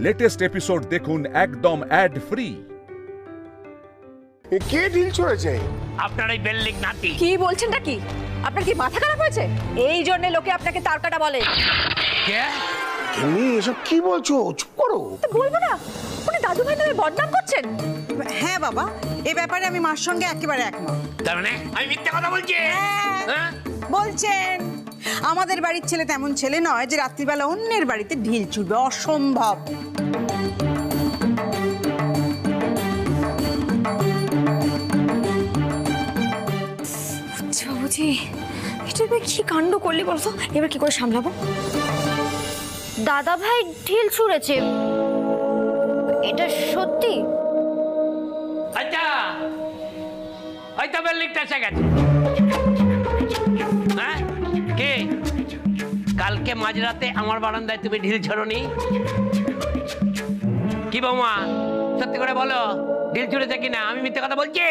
Latest episode দেখুন একদম add free. কে ঢিল ছুঁড়েছে? আপনার এই বেল্লিক নাতি। কি বলছেনটা কি? আপনার কি মাথা খারাপ হয়েছে? এই জন্য লোকে আপনাকে তারকাটা বলে। কে? তুমি এসব কি বলছো? চুপ করো। তো বলবো না, উনি দাদু ভাই নামে বদনাম করছেন। হ্যাঁ বাবা, এই ব্যাপারে আমি মার সঙ্গে একেবারে একমত। তার মানে আমি মিথ্যে কথা বলছি? হ্যাঁ? বলছেন আমাদের বাড়ির ছেলে তেমন ছেলে নয় যে রাত্রিবেলা অন্যের বাড়িতে ঢিল ছুড়বে, অসম্ভব। বাবুজি, এটা কি কাণ্ড করলি বলতো? এবার কি করে সামলাবো? দাদা ভাই ঢিল ছুঁড়েছে, এটা সত্যি? আচ্ছা, হয়তো বেল্লিকটা এসে গেছে। হ্যাঁ, কে? কালকে মাঝরাতে আমার বারান্দায় তুমি ঢিল ছড়নি? কি বৌমা, সত্যি করে বলো, ঢিল ছুঁড়েছে কিনা? আমি মিথ্যে কথা বলছি?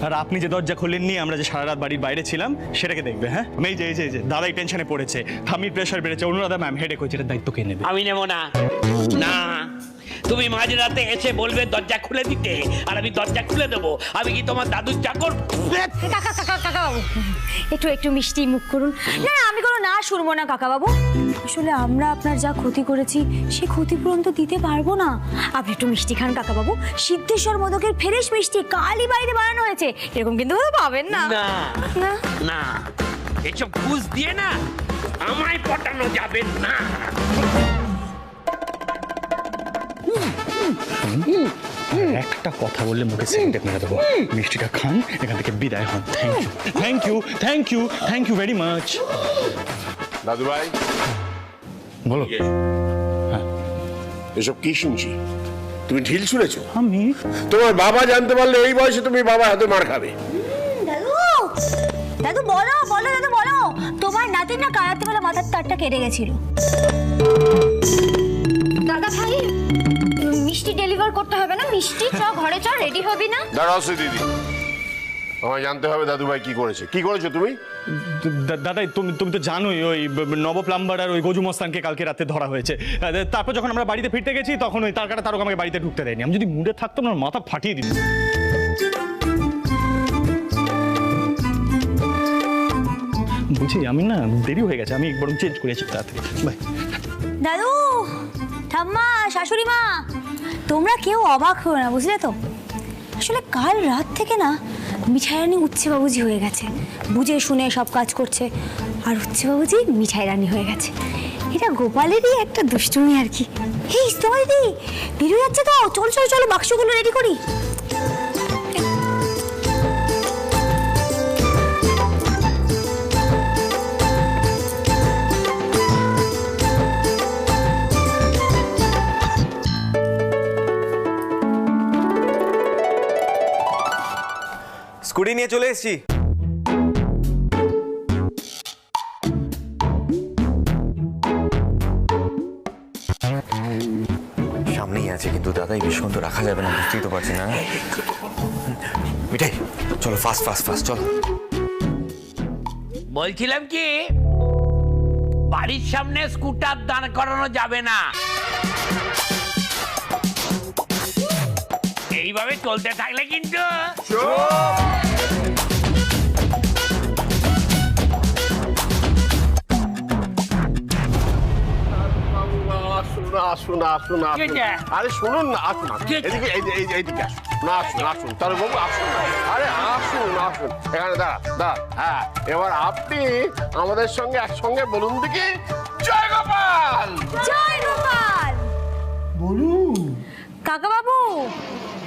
আর আপনি যে দরজা খুললেননি, আমরা যে সারা রাত বাড়ির বাইরে ছিলাম সেটাকে দেখবে। হ্যাঁ, এই যে দাদাই টেনশনে পড়েছে, ঠামির প্রেশার বেড়েছে, অনুরাধা ম্যাম হেডেক হয়েছে, এটার দায়িত্ব কে নেবে? আমি নেব না। না, তুমি মাঝরাতে এসে বলবে দরজা খুলে দিতে, আর আমি দরজা খুলে দেবো। আমি কি তোমার দাদুর চাকর? কাকা কাকা কাকা বাবু, একটু মিষ্টি মুখ করুন। না আমি কোনো না শুনবো না কাকা বাবু। আসলে আমরা আপনার যা ক্ষতি করেছি সে ক্ষতিপূরণ তো দিতে পারবো না। আপনি একটু মিষ্টি খান কাকা বাবু। সিদ্ধেশ্বর মোদকের ফ্রেশ মিষ্টি কালই বাড়িতে বানানো হয়েছে, এরকম কিন্তু পাবেন না। না না না, এসব ঘুষ দিয়ে না আমায় পটানো যাবে না। একটা কথা বললে মুখে সেন্টেপ মেরে দেবো। মিষ্টিটা খান, এখান থেকে বিদায় হন। Thank you very much. দাদু ভাই, বলো। এসব কি শুনছি? তুমি ঢিল ছুঁড়েছো? আমি? তোমার বাবা জানতে পারলে এই বয়সে তুমি বাবা হাতে মার খাবে। দাদু দাদু বলো বলো দাদু বলো, তোমার নাতির না কারাতে বেলা মাথার তারটা কেটে গেছিল। দাদা ভাই, মিষ্টি ডেলিভার করতে হবে না? মিষ্টি চ ঘরে চ, রেডি হবি না? দাঁড়াও সে দিদি, আমায় জানতে হবে দাদু ভাই কি করেছে। কি করেছো তুমি? দাদাই, তুমি তো জানোই ওই নব প্লাম্বার আর ওই গজু মস্তানকে কালকে রাতে ধরা হয়েছে। তারপর যখন আমরা বাড়িতে ফিরতে গেছি তখন ওই তারকাটা তারক আমাকে বাড়িতে ঢুকতে দেয়নি। আমি যদি মুডে থাকতাম না, মাথা ফাটিয়ে দিত। বুঝি, আমি না দেরি হয়ে গেছে, আমি বরং চেঞ্জ করেছি তাড়াতাড়ি। বাই। দাদু, ঠাম্মা, শাশুড়ি মা, তোমরা কেউ অবাক হও না, বুঝলে তো? আসলে কাল রাত থেকে না মিঠাই রানী উচ্ছে বাবুজি হয়ে গেছে। বুঝে শুনে সব কাজ করছে, আর উচ্ছে বাবুজি মিঠাই রানী হয়ে গেছে। এটা গোপালেরই একটা দুষ্টুমি আর কি। এই তোমার দিদি বেরিয়ে যাচ্ছে তো, চলো চলো চলো, বাক্সগুলো রেডি করি। স্কুটি নিয়ে চলে এসেছি। সামনেই আছে, কিন্তু দাদা এই বেশিক্ষণ তো রাখা যাবে না, বুঝতেই তো পারছি না। মিঠাই চলো, ফাস্ট চলো। বলছিলাম কি, বাড়ির সামনে স্কুটার দাঁড় করানো যাবে না। এইভাবে চলতে থাকলে কিন্তু আসুন। আরে শুনুন না, আসুন। এদিকে এইদিকে আসুন তার বাবু, আসুন। আরে আসুন এখানে দাঁড়া। হ্যাঁ, এবার আপনি আমাদের সঙ্গে একসঙ্গে বলুন দেখি, জয় গোপাল। জয় গোপাল বলুন। কাকা বাবু,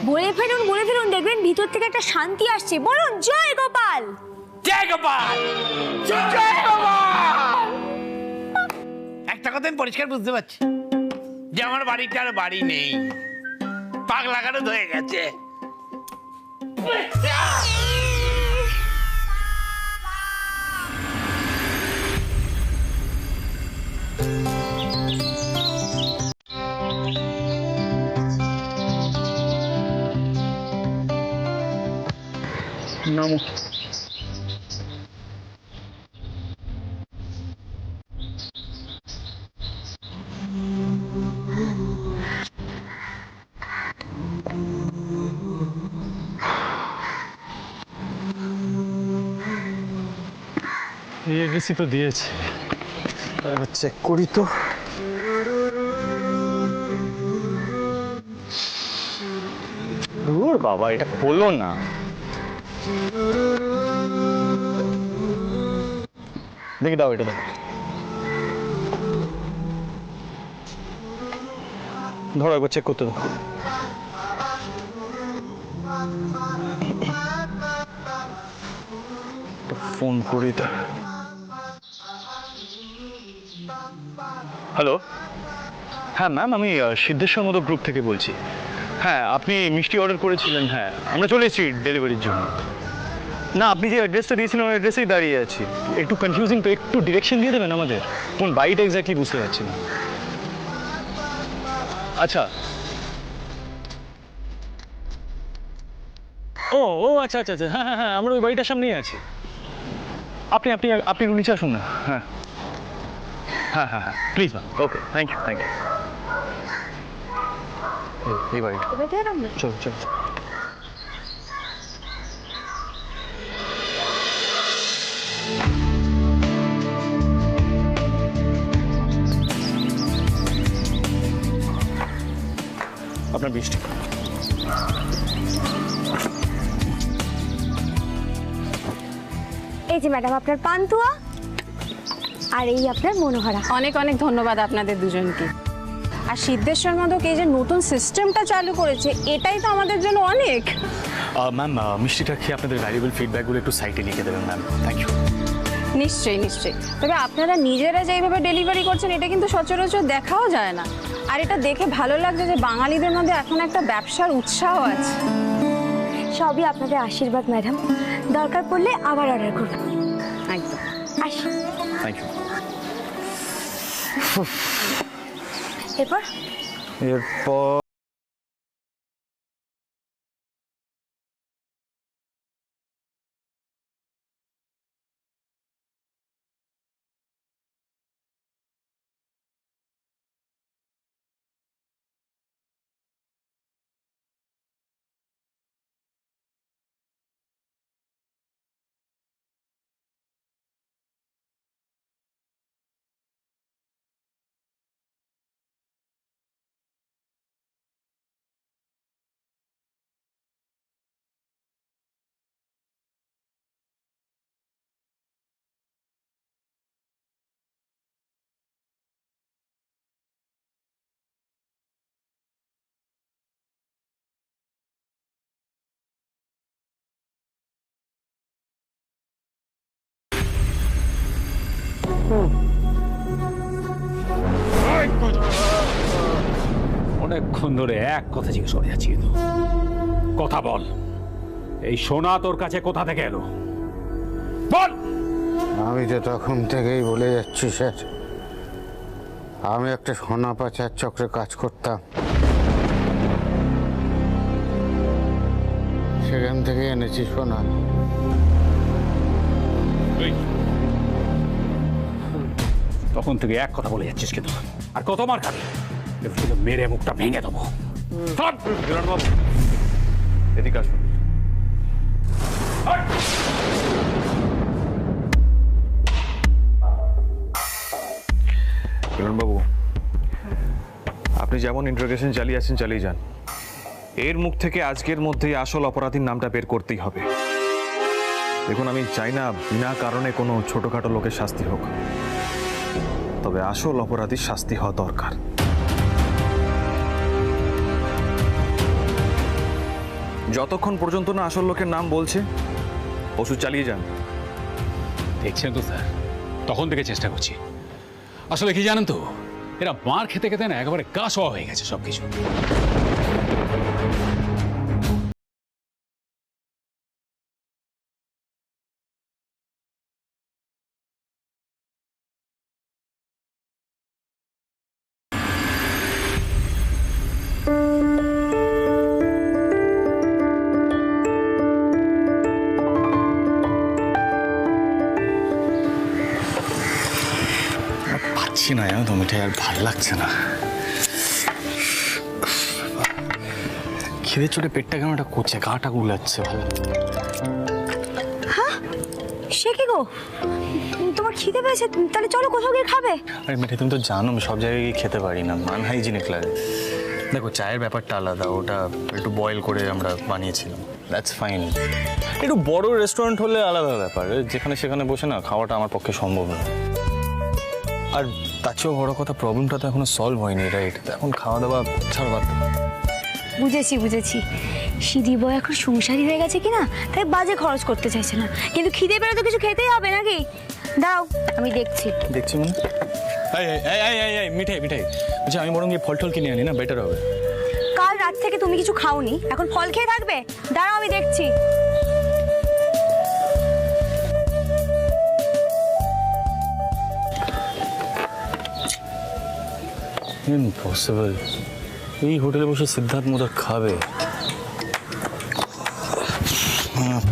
বলে ফেলুন, দেখবেন ভিতর থেকে একটা শান্তি আসছে। বলুন জয় গোপাল। জয় গোপাল। একটা কথা আমি পরিষ্কার বুঝতে পারছি যে আমার বাড়িটা আর বাড়ি নেই, পাগলা গারদ হয়ে গেছে। নামো। এই এড্রেসই তো দিয়েছে, এবার চেক করি তো। দূর বাবা, এটা হলো না। দেখি দাও, এটা দাও। ধরো, একবার চেক করতে দাও। ফোন করি তা। হ্যালো, হ্যাঁ ম্যাম, আমি সিদ্ধেশ্বর মতো গ্রুপ থেকে বলছি। হ্যাঁ, আপনি মিষ্টি অর্ডার করেছিলেন। হ্যাঁ, আমরা চলে এসেছি ডেলিভারির জন্য। না, আপনি যে অ্যাড্রেসটা দিয়েছিলেন ওই অ্যাড্রেসেই দাঁড়িয়ে আছি। একটু কনফিউজিং তো, একটু ডিরেকশন দিয়ে দেবেন আমাদের? কোন বাড়িটা এক্স্যাক্টলি বুঝতে পারছি না। আচ্ছা, ও ও আচ্ছা আচ্ছা আচ্ছা, হ্যাঁ হ্যাঁ হ্যাঁ, আমরা ওই বাড়িটার সামনেই আছি। আপনি আপনি আপনি একটু নিচে আসুন না। হ্যাঁ হ্যাঁ হ্যাঁ হ্যাঁ, please ma'am. Okay, thank you thank you. এই বাড়িটা, চলো চলো। আপনার মিষ্টি। এই যে ম্যাডাম আপনার পান্তুয়া, আর এই আপনার মনোহরা। অনেক অনেক ধন্যবাদ আপনাদের দুজনকে। আর সিদ্ধেশ্বর মদক এই যে নতুন সিস্টেমটা চালু করেছে, এটাই তো আমাদের জন্য অনেক। ম্যাম, মিষ্টিটা খেয়ে আপনাদের ভ্যালুয়েবল ফিডব্যাকগুলো একটু সাইটে লিখে দেবেন ম্যাম। Thank you. নিশ্চয়ই নিশ্চয়ই। তবে আপনারা নিজেরা যেইভাবে ডেলিভারি করছেন এটা কিন্তু সচরাচর দেখাও যায় না। আর এটা দেখে ভালো লাগছে যে বাঙালিদের মধ্যে এখন একটা ব্যবসার উৎসাহ আছে। সবই আপনাদের আশীর্বাদ ম্যাডাম, দরকার পড়লে আবার অর্ডার করব। একদম। আসি। Thank you. এরপর এরপর অনেকক্ষণ ধরে এক কথা জিজ্ঞেস করে যাচ্ছি, কিন্তু কথা বল। এই সোনা তোর কাছে কোথা থেকে এলো? বল। আমি তো তখন থেকেই বলে যাচ্ছি স্যার, আমি একটা সোনা পাচার চক্রে কাজ করতাম, সেখান থেকে এনেছি সোনা। তখন থেকে এক কথা বলে যাচ্ছিস, কিন্তু আর কত মার খাবি? মেরে মুখটা ভেঙে দেবো। বাবু, এদিকে আসুন। বাবু, আপনি যেমন ইন্টারোগেশন চালিয়ে আছেন চালিয়ে যান। এর মুখ থেকে আজকের মধ্যেই আসল অপরাধীর নামটা বের করতেই হবে। দেখুন, আমি চাই না বিনা কারণে কোনো ছোটখাটো লোকের শাস্তি হোক, তবে আসল অপরাধীর শাস্তি হওয়া দরকার। যতক্ষণ পর্যন্ত না আসল লোকের নাম বলছে, ওষুধ চালিয়ে যান। দেখছেন তো স্যার, তখন থেকে চেষ্টা করছি। আসলে কি জানেন তো, এরা মার খেতে খেতে না একেবারে গা শোয়া হয়ে গেছে সবকিছু। পারছি না, জানো তো মিঠাই, আর ভাল লাগছে না। খিদে চোটে পেটটা কেমন একটা করছে, গাটা গুলাচ্ছে ভালো। সে কি গো, তোমার খিদে পেয়েছে? তাহলে চলো কোথাও গিয়ে খাবে। আরে মিঠাই, তুমি তো জানো আমি সব জায়গায় গিয়ে খেতে পারি না, আনহাইজিনিক লাগে। দেখো চায়ের ব্যাপারটা আলাদা, ওটা একটু বয়েল করে আমরা বানিয়েছিলাম, দ্যাটস ফাইন। একটু বড় রেস্টুরেন্ট হলে আলাদা ব্যাপার, যেখানে সেখানে বসে না খাওয়াটা আমার পক্ষে সম্ভব না। আর তার চেয়েও বড় কথা, প্রবলেমটা তো এখনো সলভ হয়নি, রাইট? এখন খাওয়া দাওয়া ছাড় বাদ দাও। বুঝেছি, সিঁড়ি বয় এখন সংসারী হয়ে গেছে কিনা, তাই বাজে খরচ করতে চাইছে না। কিন্তু খিদে পেলে তো কিছু খেতেই হবে নাকি? দাও আমি দেখছি মানে এই মিঠাই বলছি, আমি বরং গিয়ে ফল টল কিনে আনি না, বেটার হবে। কাল রাত থেকে তুমি কিছু খাওনি, এখন ফল খেয়ে থাকবে? দাঁড়াও আমি দেখছি। ইম্পসিবল, এই হোটেলে বসে সিদ্ধার্থ মোদক খাবে?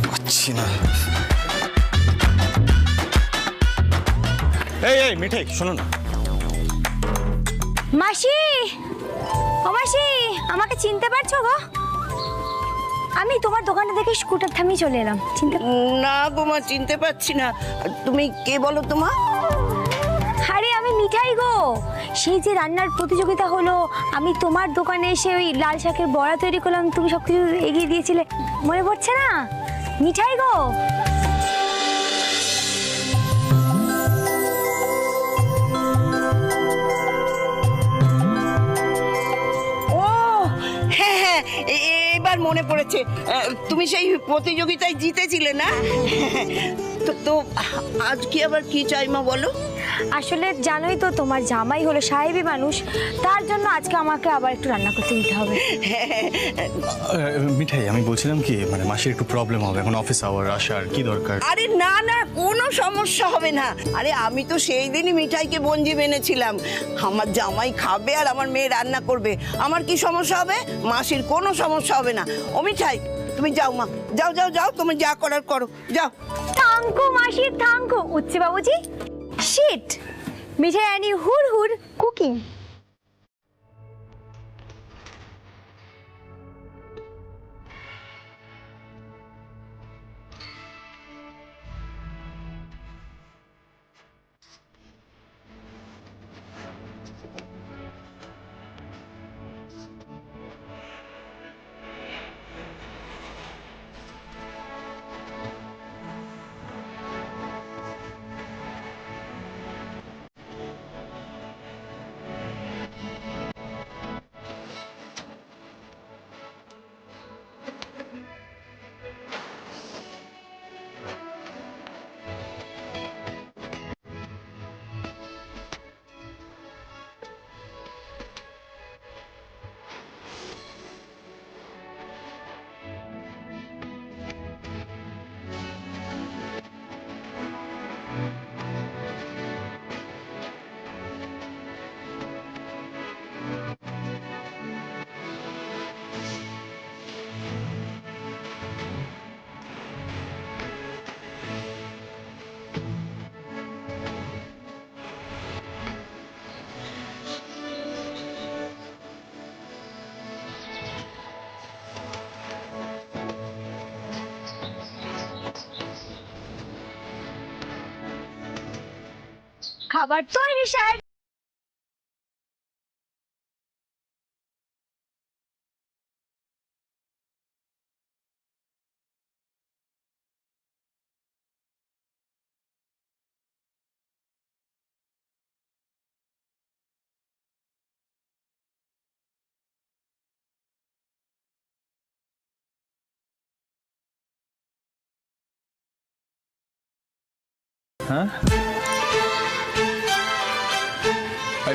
পাচ্ছি না। এই মিঠাই শোনো না। মাসি, ও মাসি, আমাকে চিনতে পারছো গো? আমি তোমার দোকানে দেখে স্কুটার থামিয়ে চলে এলাম। চিনতে না গো মা, চিনতে পারছি না। তুমি কে বলো তোমা? আরে আমি মিঠাই গো, সেই যে রান্নার প্রতিযোগিতা হলো, আমি তোমার দোকানে এসে ওই লাল শাকের বড়া তৈরি করলাম, তুমি সবকিছু এগিয়ে দিয়েছিলে, মনে পড়ছে না? মিঠাই গো। ও হ্যাঁ হ্যাঁ, এবার মনে পড়েছে। তুমি সেই প্রতিযোগিতায় জিতেছিলে না? তো আজ কি আবার কি চাই মা বলো? আসলে জানোই তো, তোমার জামাই হলো সাহেবী মানুষ, তার জন্য আজকে আমাকে আবার একটু রান্না করতে দিতে হবে। মিঠাই, আমি বলছিলাম কি, মানে মাসির একটু প্রবলেম হবে, এখন অফিস আওয়ার, আসার কি দরকার? আরে না না, কোনো সমস্যা হবে না। আরে আমি তো সেই দিনই মিঠাইকে বঞ্জি মেনেছিলাম, আমার জামাই খাবে আর আমার মেয়ে রান্না করবে, আমার কি সমস্যা হবে? মাসির কোনো সমস্যা হবে না। ও মিঠাই, তুমি যাও মা, যাও যাও যাও, তুমি যা করার করো, যাও। থাঙ্কু মাসি, থাঙ্কু। উচ্চে বাবুজি, শিট, মিঠাই আনি হুর হুর কুকিং। খাবার তৈরি স্যার। হ্যাঁ,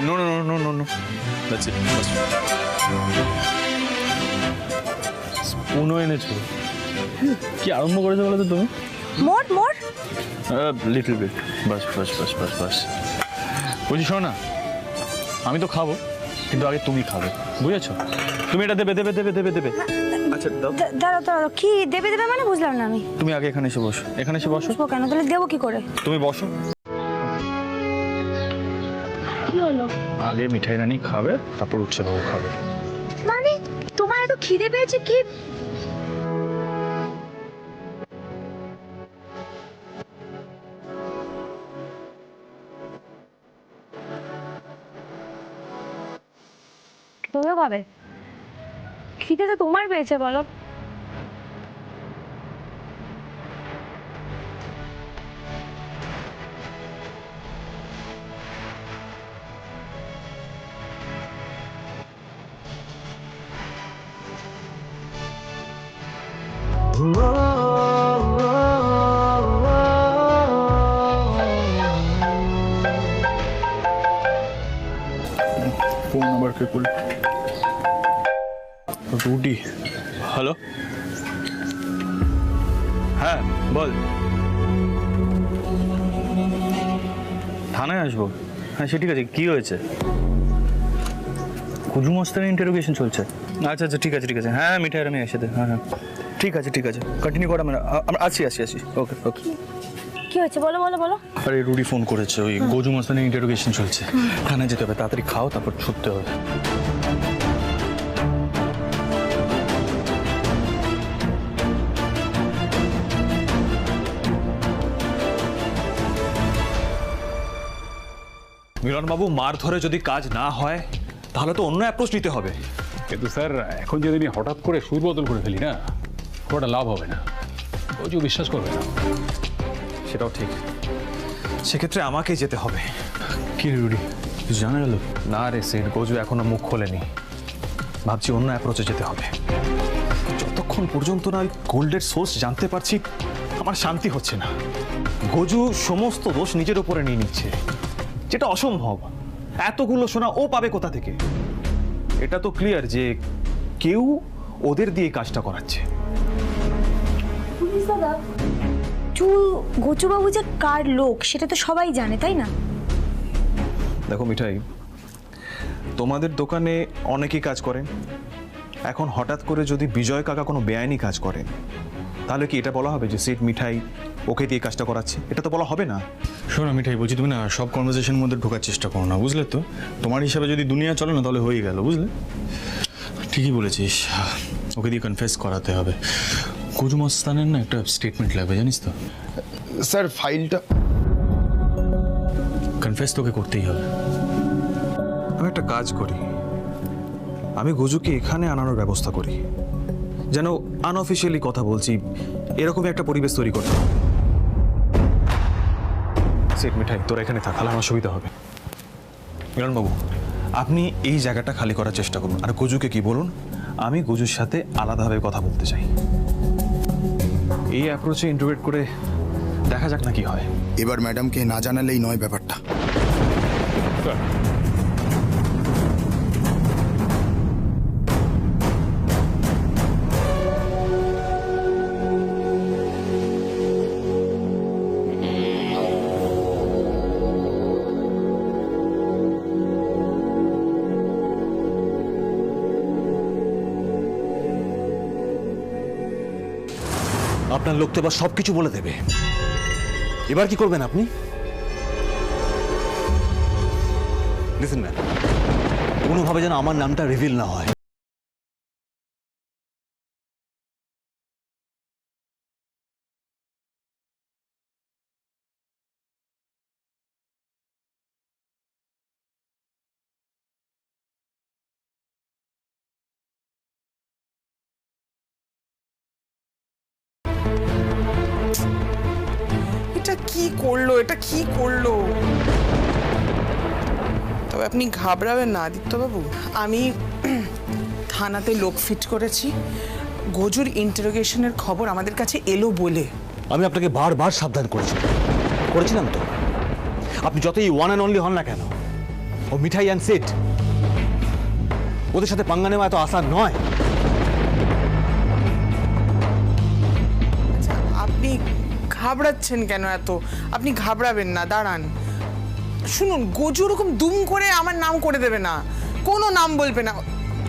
no no no no no, that's it. স্পুনও এনেছো? কি আরম্ভ করেছো বলো তো তুমি? মোর মোর লিটল বিট, বাস বাস বাস বাস বাস। বলছি শোনো না, আমি তো খাবো, কিন্তু আগে তুমি খাবে, বুঝেছো? তুমি এটা দেবে দেবে দেবে দেবে দেবে। আচ্ছা দাও। দাঁড়াও দাঁড়াও, কি দেবে দেবে মানে বুঝলাম না আমি। তুমি আগে এখানে এসে বসো, এখানে এসে বসো। বসবো কেন? তাহলে দেবো কি করে? তুমি বসো। কি হলো? আগে মিঠাই রানী খাবে, তারপর উচ্ছে বাবু খাবে। মানে তোমার এত খিদে পেয়েছে কি? তুমিও খাবে? খিদে তো তোমার পেয়েছে বলো। ফোন নাম্বার কে করল? রুডি। হ্যালো, হ্যাঁ বল। থানায় আসবো? হ্যাঁ সে ঠিক আছে। কি হয়েছে? কুজু মস্তানের ইন্টারোগেশন চলছে? আচ্ছা আচ্ছা ঠিক আছে ঠিক আছে। হ্যাঁ মিঠাই আমি একসাথে। হ্যাঁ হ্যাঁ ঠিক আছে ঠিক আছে, কন্টিনিউ করা। আমরা আসি। ওকে ওকে। কি হয়েছে বলো বলো বলো। আরে রুডি ফোন করেছে, ওই গজু মস্তানের ইন্টারোগেশন চলছে, থানায় যেতে হবে। তাড়াতাড়ি খাও, তারপর ছুটতে হবে। মিলনবাবু, মার ধরে যদি কাজ না হয় তাহলে তো অন্য অ্যাপ্রোচ নিতে হবে। কিন্তু স্যার এখন যদি আমি হঠাৎ করে সুর বদল করে ফেলি না, ওটা লাভ হবে না, গজু বিশ্বাস করবে না। সেটাও ঠিক, সেক্ষেত্রে আমাকেই যেতে হবে। কি রুডি, কিছু জানা গেল? না রে সেট, গজু এখনো মুখ খোলেনি। ভাবছি অন্য অ্যাপ্রোচে যেতে হবে। যতক্ষণ পর্যন্ত না গোল্ডের সোর্স জানতে পারছি আমার শান্তি হচ্ছে না। গজু সমস্ত দোষ নিজের উপরে নিয়ে নিচ্ছে, যেটা অসম্ভব। এতগুলো সোনা ও পাবে কোথা থেকে? এটা তো ক্লিয়ার যে কেউ ওদের দিয়ে কাজটা করাচ্ছে। পুলিশ দাদা, গোচুবাবু যে কার লোক সেটা তো সবাই জানে, তাই না? দেখো মিঠাই, তোমাদের দোকানে অনেকেই কাজ করেন। এখন হঠাৎ করে যদি বিজয় কাকা কোনো বেআইনি কাজ করেন, তাহলে কি এটা বলা হবে যে সেট মিঠাই ওকে দিয়ে কাজটা করাচ্ছে? এটা তো বলা হবে না। শোনো মিঠাই, বলছি তুমি না সব কনভারসেশনের মধ্যে ঢোকার চেষ্টা করো না, বুঝলে তো? তোমার হিসাবে যদি দুনিয়া চলে না তাহলে হয়ে গেল, বুঝলে? ঠিকই বলেছিস, ওকে দিয়ে কনফেস করাতে হবে। কুজু মস্তানের না একটা স্টেটমেন্ট লাগবে, জানিস তো? স্যার ফাইলটা কনফেস তোকে করতেই হবে। আমি একটা কাজ করি, আমি গজুকে এখানে আনানোর ব্যবস্থা করি, যেন আনঅফিসিয়ালি কথা বলছি এরকমই একটা পরিবেশ তৈরি করতে হবে। সেট মিঠাই, তোরা এখানে থাক, তাহলে আমার সুবিধা হবে। মিলনবাবু, আপনি এই জায়গাটা খালি করার চেষ্টা করুন, আর গজুকে কি বলুন আমি গজুর সাথে আলাদাভাবে কথা বলতে চাই। এই অ্যাপ্রোচে ইন্টারোগেট করে দেখা যাক না কি হয়। এবার ম্যাডামকে না জানালেই নয় ব্যাপারটা। আপনার লোক তো এবার সবকিছু বলে দেবে। এবার কি করবেন আপনি? লিসেন ম্যান, কোনোভাবে যেন আমার নামটা রিভিল না হয়। এটা কি করলো? তবে আপনি ঘাবড়াবেন না আদিত্যবাবু, আমি থানাতে লোক ফিট করেছি। গজুর ইন্টারোগেশনের খবর আমাদের কাছে এলো বলে। আমি আপনাকে বারবার সাবধান করেছিলাম তো। আপনি যতই ওয়ান অ্যান্ড অনলি হন না কেন, ও মিঠাই অ্যান্ড সেট, ওদের সাথে পাঙ্গা নেওয়া এত আসান নয়। আপনি ঘাবড়াচ্ছেন কেন এত? আপনি ঘাবড়াবেন না, দাঁড়ান। শুনুন, গজু ওরকম দুম করে আমার নাম করে দেবে না, কোনো নাম বলবে না।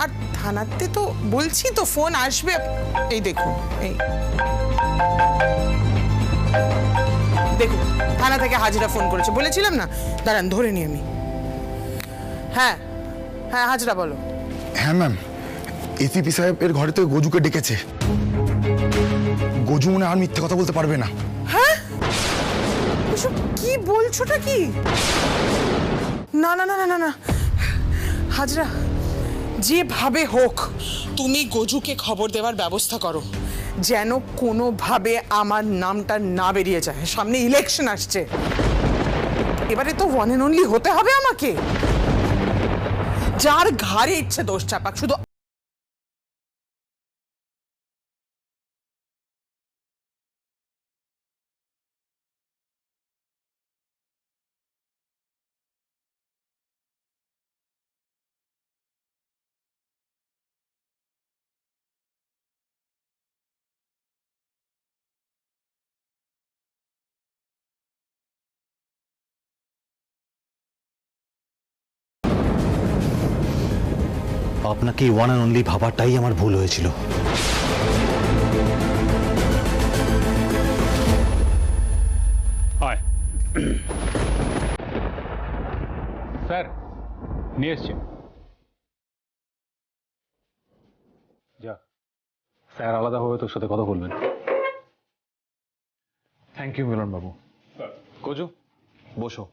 আর থানাতে তো বলছি তো ফোন আসবে। এই দেখুন, এই দেখুন, থানা থেকে হাজিরা ফোন করেছে, বলেছিলাম না? দাঁড়ান, ধরে নি আমি। হ্যাঁ হ্যাঁ, হাজরা বলো। হ্যাঁ ম্যাম, এসিপি সাহেবের ঘরে থেকে গজুকে ডেকেছে। গজু মনে আর মিথ্যে কথা বলতে পারবে না। হ্যাঁ, এসব কি বলছোটা কি? না না না না না না, হাজরা যেভাবে হোক তুমি গজুকে খবর দেওয়ার ব্যবস্থা করো, যেন কোনোভাবে আমার নামটা না বেরিয়ে যায়। সামনে ইলেকশন আসছে, এবারে তো ওয়ান এন্ড অনলি হতে হবে আমাকে। যার ঘাড়ে ইচ্ছে দোষ চাপাক, শুধু আপনাকে ওয়ান অ্যান্ড অনলি ভাবাটাই আমার ভুল হয়েছিল। হয় স্যার, নিয়ে এসছি। যা, স্যার আলাদাভাবে তোর সাথে কথা বলবেন। থ্যাংক ইউ মিলন বাবু। গজু, বসো।